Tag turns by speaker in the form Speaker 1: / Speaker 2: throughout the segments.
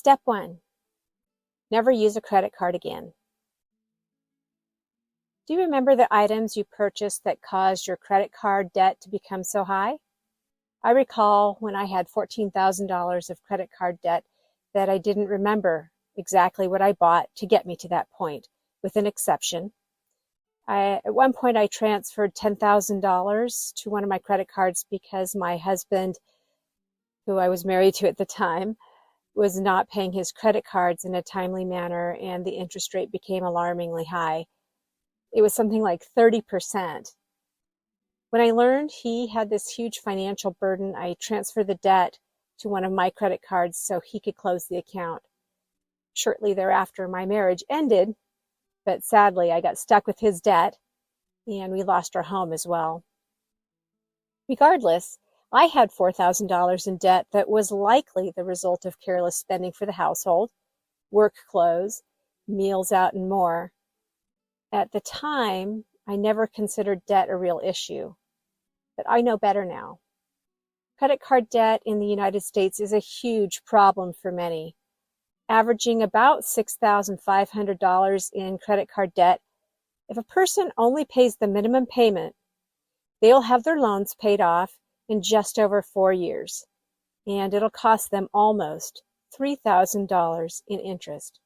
Speaker 1: Step 1. Never use a credit card again. Do you remember the items you purchased that caused your credit card debt to become so high? I recall when I had $14,000 of credit card debt that I didn't remember exactly what I bought to get me to that point, with an exception. At one point, I transferred $10,000 to one of my credit cards because my husband, who I was married to at the time, was not paying his credit cards in a timely manner, and the interest rate became alarmingly high. It was something like 30%. When I learned he had this huge financial burden, I transferred the debt to one of my credit cards so he could close the account. Shortly thereafter, my marriage ended, but sadly, I got stuck with his debt, and we lost our home as well. Regardless, I had $4,000 in debt that was likely the result of careless spending for the household, work clothes, meals out, and more. At the time, I never considered debt a real issue, but I know better now. Credit card debt in the United States is a huge problem for many, averaging about $6,500 in credit card debt. If a person only pays the minimum payment, they'll have their loans paid off in just over 4 years, and it'll cost them almost $3,000 in interest.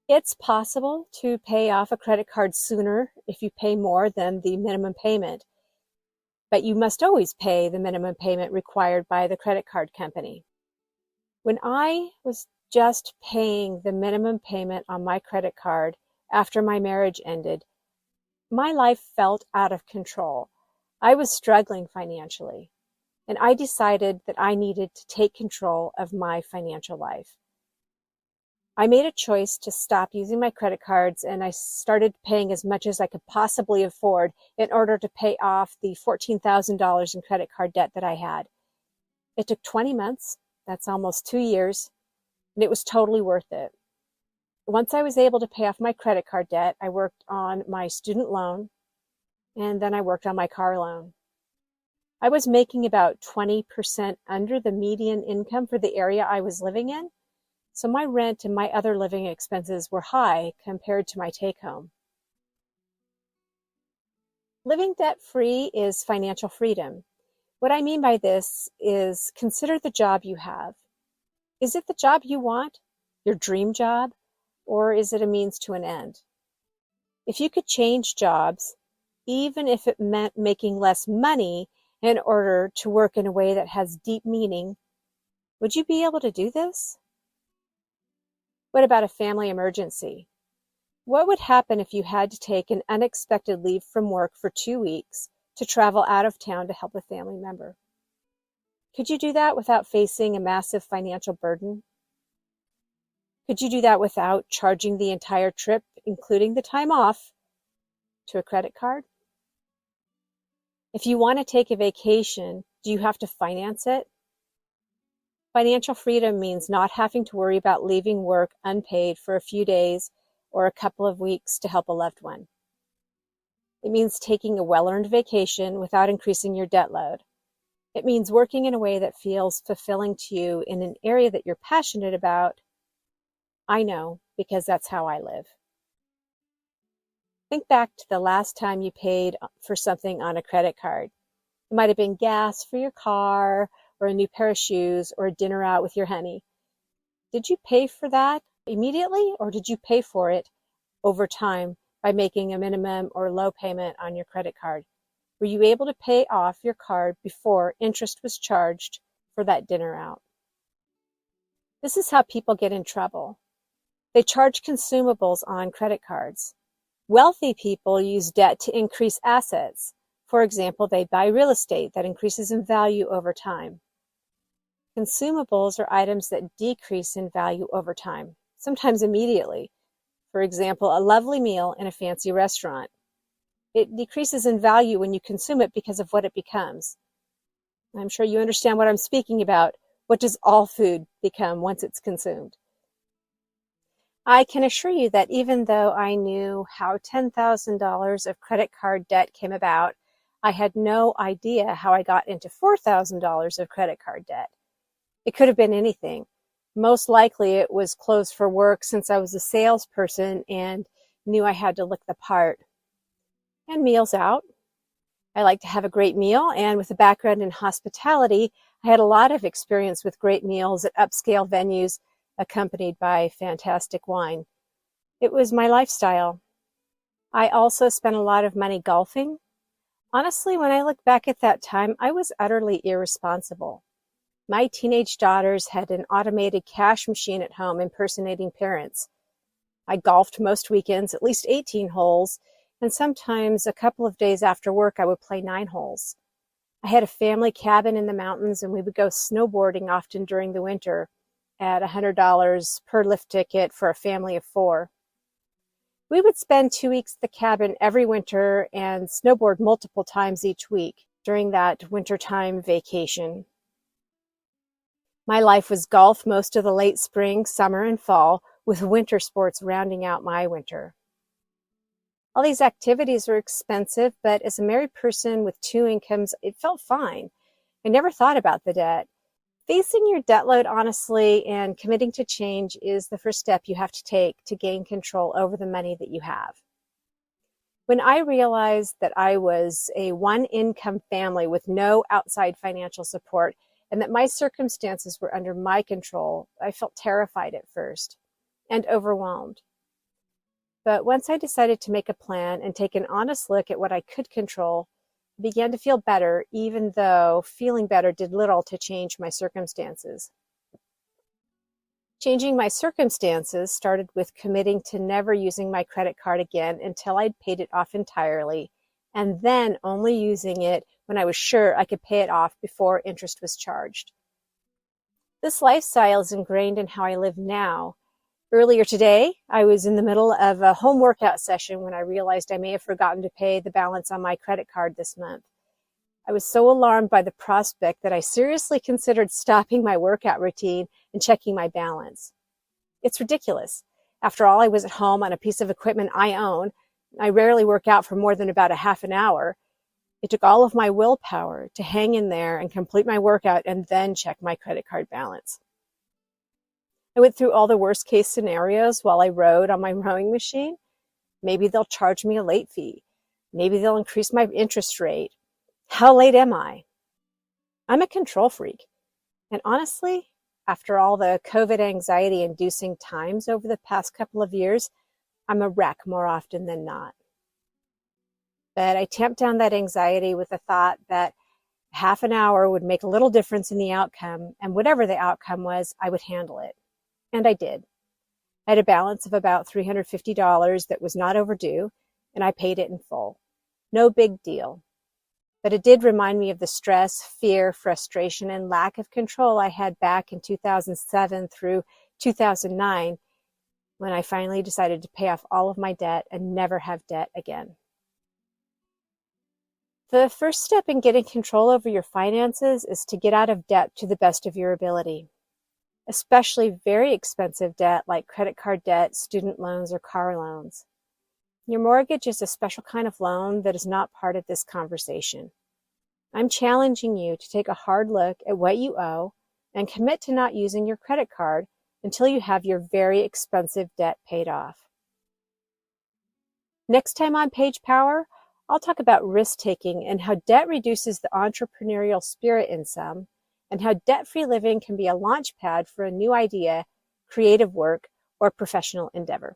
Speaker 1: It's possible to pay off a credit card sooner if you pay more than the minimum payment, but you must always pay the minimum payment required by the credit card company. When I was just paying the minimum payment on my credit card after my marriage ended, my life felt out of control. I was struggling financially, and I decided that I needed to take control of my financial life. I made a choice to stop using my credit cards, and I started paying as much as I could possibly afford in order to pay off the $14,000 in credit card debt that I had. It took 20 months, that's almost 2 years, and it was totally worth it. Once I was able to pay off my credit card debt, I worked on my student loan, and then I worked on my car loan. I was making about 20% under the median income for the area I was living in, so my rent and my other living expenses were high compared to my take-home. Living debt-free is financial freedom. What I mean by this is consider the job you have. Is it the job you want, your dream job, or is it a means to an end? If you could change jobs, even if it meant making less money in order to work in a way that has deep meaning, would you be able to do this? What about a family emergency? What would happen if you had to take an unexpected leave from work for 2 weeks to travel out of town to help a family member? Could you do that without facing a massive financial burden? Could you do that without charging the entire trip, including the time off, to a credit card? If you want to take a vacation, do you have to finance it? Financial freedom means not having to worry about leaving work unpaid for a few days or a couple of weeks to help a loved one. It means taking a well-earned vacation without increasing your debt load. It means working in a way that feels fulfilling to you in an area that you're passionate about. I know, because that's how I live. Think back to the last time you paid for something on a credit card. It might have been gas for your car, or a new pair of shoes, or a dinner out with your honey. Did you pay for that immediately, or did you pay for it over time by making a minimum or low payment on your credit card? Were you able to pay off your card before interest was charged for that dinner out? This is how people get in trouble. They charge consumables on credit cards. Wealthy people use debt to increase assets. For example, they buy real estate that increases in value over time. Consumables are items that decrease in value over time, sometimes immediately. For example, a lovely meal in a fancy restaurant. It decreases in value when you consume it because of what it becomes. I'm sure you understand what I'm speaking about. What does all food become once it's consumed? I can assure you that even though I knew how $10,000 of credit card debt came about, I had no idea how I got into $4,000 of credit card debt. It could have been anything. Most likely it was clothes for work since I was a salesperson and knew I had to look the part. And meals out. I like to have a great meal, and with a background in hospitality, I had a lot of experience with great meals at upscale venues accompanied by fantastic wine. It was my lifestyle. I also spent a lot of money golfing. Honestly, when I look back at that time, I was utterly irresponsible. My teenage daughters had an automated cash machine at home impersonating parents. I golfed most weekends, at least 18 holes, and sometimes a couple of days after work I would play 9 holes. I had a family cabin in the mountains, and we would go snowboarding often during the winter at $100 per lift ticket for a family of 4. We would spend 2 weeks at the cabin every winter and snowboard multiple times each week during that wintertime vacation. My life was golf most of the late spring, summer, and fall, with winter sports rounding out my winter. All these activities were expensive, but as a married person with 2 incomes, it felt fine. I never thought about the debt. Facing your debt load honestly and committing to change is the first step you have to take to gain control over the money that you have. When I realized that I was a one-income family with no outside financial support and that my circumstances were under my control, I felt terrified at first and overwhelmed. But once I decided to make a plan and take an honest look at what I could control, I began to feel better, even though feeling better did little to change my circumstances. Changing my circumstances started with committing to never using my credit card again until I'd paid it off entirely, and then only using it when I was sure I could pay it off before interest was charged. This lifestyle is ingrained in how I live now. Earlier today, I was in the middle of a home workout session when I realized I may have forgotten to pay the balance on my credit card this month. I was so alarmed by the prospect that I seriously considered stopping my workout routine and checking my balance. It's ridiculous. After all, I was at home on a piece of equipment I own. I rarely work out for more than about a half an hour. It took all of my willpower to hang in there and complete my workout and then check my credit card balance. I went through all the worst case scenarios while I rode on my rowing machine. Maybe they'll charge me a late fee. Maybe they'll increase my interest rate. How late am I? I'm a control freak. And honestly, after all the COVID anxiety-inducing times over the past couple of years, I'm a wreck more often than not. But I tamped down that anxiety with the thought that half an hour would make a little difference in the outcome, and whatever the outcome was, I would handle it. And I did. I had a balance of about $350 that was not overdue, and I paid it in full. No big deal. But it did remind me of the stress, fear, frustration, and lack of control I had back in 2007 through 2009 when I finally decided to pay off all of my debt and never have debt again. The first step in getting control over your finances is to get out of debt to the best of your ability, especially very expensive debt like credit card debt, student loans, or car loans. Your mortgage is a special kind of loan that is not part of this conversation. I'm challenging you to take a hard look at what you owe and commit to not using your credit card until you have your very expensive debt paid off. Next time on Page Power, I'll talk about risk-taking and how debt reduces the entrepreneurial spirit in some, and how debt-free living can be a launch pad for a new idea, creative work, or professional endeavor.